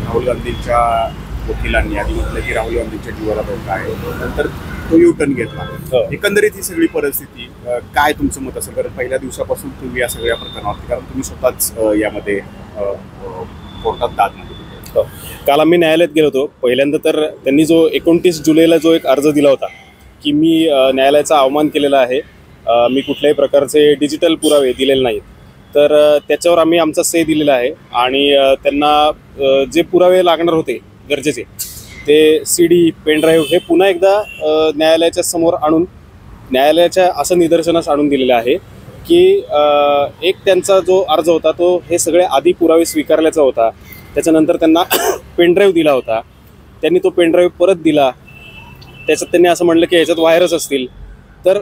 राहुल गांधींच्या वकिलांनी आधी म्हटलं की राहुल गांधींच्या जीवाला धोका आहे, नंतर तो यू-टर्न घेतला। एकंदरीत ही सगळी परिस्थिती काय तुमचं मत असेल? कारण पहिल्या दिवसापासून तुम्ही या सगळ्या प्रकरणावरती, कारण तुम्ही स्वतःच यामध्ये कोर्टात दाद मागितली। काल आम्ही न्यायालयात गेलो होतो। पहिल्यांदा तर त्यांनी जो 29 जुलैला जो एक अर्ज दिला होता की मी न्यायालयाचा अवमान केलेला आहे, मी कुठल्याही प्रकारचे डिजिटल पुरावे दिलेले नाहीत, तर त्याच्यावर आम्ही आमचा से दिलेला आहे आणि त्यांना जे पुरावे लागणार होते गरजेचे ते CD पेन ड्राईव्ह हे पुन्हा एकदा न्यायालयाच्या समोर आणून न्यायालयाच्या असं निदर्शनास आणून दिलेलं आहे की एक त्यांचा जो अर्ज होता तो हे सगळे आधी पुरावे स्वीकारल्याचा होता, त्याच्यानंतर त्यांना पेनड्राईव्ह दिला होता, त्यांनी तो पेनड्राईव्ह परत दिला, त्याच्यात त्यांनी असं म्हणलं की ह्याच्यात व्हायरस असतील, तर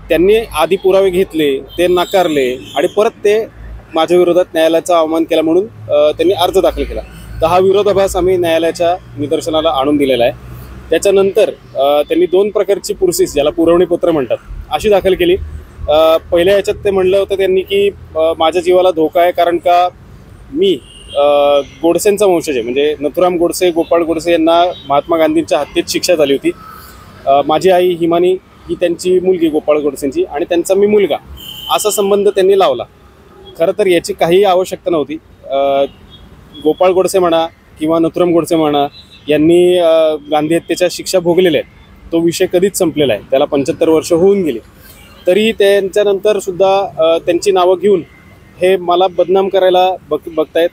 त्यांनी आधी पुरावे घेतले, ते नाकारले आणि परत ते माझ्या विरोधात न्यायालयाचा अवमान केला म्हणून त्यांनी अर्ज दाखल केला। तर हा विरोधाभास आम्ही न्यायालयाच्या निदर्शनाला आणून दिलेला आहे। त्याच्यानंतर त्यांनी 2 प्रकारची पुरसीस, ज्याला पुरवणीपत्र म्हणतात, अशी दाखल केली। पहिल्या ह्याच्यात ते म्हणलं होतं त्यांनी की माझ्या जीवाला धोका आहे कारण का मी गोडसेंचा वंशज आहे, म्हणजे नथुराम गोडसे, गोपाळ गोडसे यांना महात्मा गांधींच्या हत्येत शिक्षा झाली होती। माझी आई हिमानी ही त्यांची मुलगी गोपाळ गोडसेंची आणि त्यांचा मी मुलगा, असा संबंध त्यांनी लावला। खरं तर याची काही आवश्यकता नव्हती। गोपाळ गोडसे म्हणा किंवा नथुराम गोडसे म्हणा यांनी गांधी हत्येच्या शिक्षा भोगलेल्या आहेत, तो विषय कधीच संपलेला आहे, त्याला 75 वर्ष होऊन गेली, तरी त्यांच्यानंतर सुद्धा त्यांची नावं घेऊन हे मला बदनाम करायला बघतायत।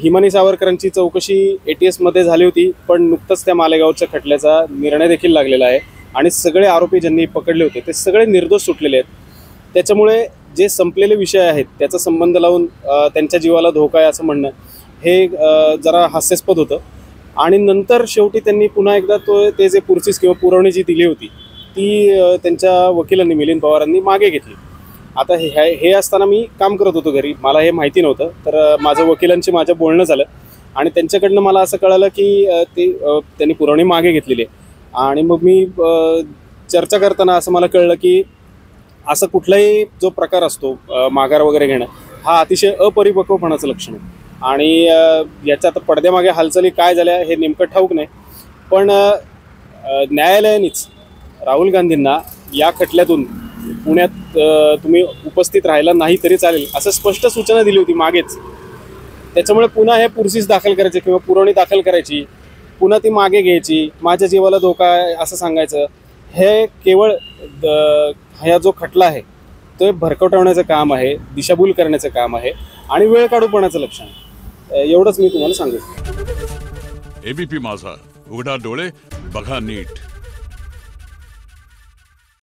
हिमानी सावरकरांची चौकशी ATS मध्ये झाली होती, पण नुकतंच त्या मालेगावच्या खटल्याचा निर्णय देखील लागलेला आहे आणि सगळे आरोपी ज्यांनी पकडले होते ते सगळे निर्दोष सुटलेले आहेत। त्याच्यामुळे जे संपलेले विषय आहेत त्याचा संबंध लावून त्यांच्या जीवाला धोका आहे असं म्हणणं हे जरा हास्यास्पद होतं। आणि नंतर शेवटी त्यांनी पुन्हा एकदा ते जे पुरसीस किंवा पुरवणी जी दिली होती ती त्यांच्या वकिलांनी मिलिंद पवारांनी मागे घेतली। आता हे असताना मी काम करत होतो घरी, मला हे माहिती नव्हतं, तर माझ्या वकिलांशी माझं बोलणं झालं आणि त्यांच्याकडनं मला असं कळालं की त्यांनी पुरवणी मागे घेतलेली आहे। आणि मग मी चर्चा करताना असं मला कळलं की असं कुठलाही जो प्रकार असतो माघार वगैरे घेणं, हा अतिशय अपरिपक्वपणाचं लक्षण आहे आणि याच्या आता पडद्यामागे हालचाली काय झाल्या हे नेमकं ठाऊक नाही, पण न्यायालयानेच राहुल गांधींना या खटल्यातून पुण्यात तुम्ही उपस्थित राहायला नाही तरी चालेल असं स्पष्ट सूचना दिली होती मागेच। त्याच्यामुळे पुन्हा हे पुरसीस दाखल करायचे किंवा पुरवणी दाखल करायची, पुन्हा ती मागे घ्यायची, माझ्या जीवाला धोका आहे असं सांगायचं, हे केवळ हा जो खटला आहे तो भरकटवण्याचं काम आहे, दिशाभूल करण्याचं काम आहे आणि वेळ काढूपणाचं लक्षण आहे। एवढंच मी तुम्हाला सांगू। ABP माझा, उघडा डोळे बघा नीट।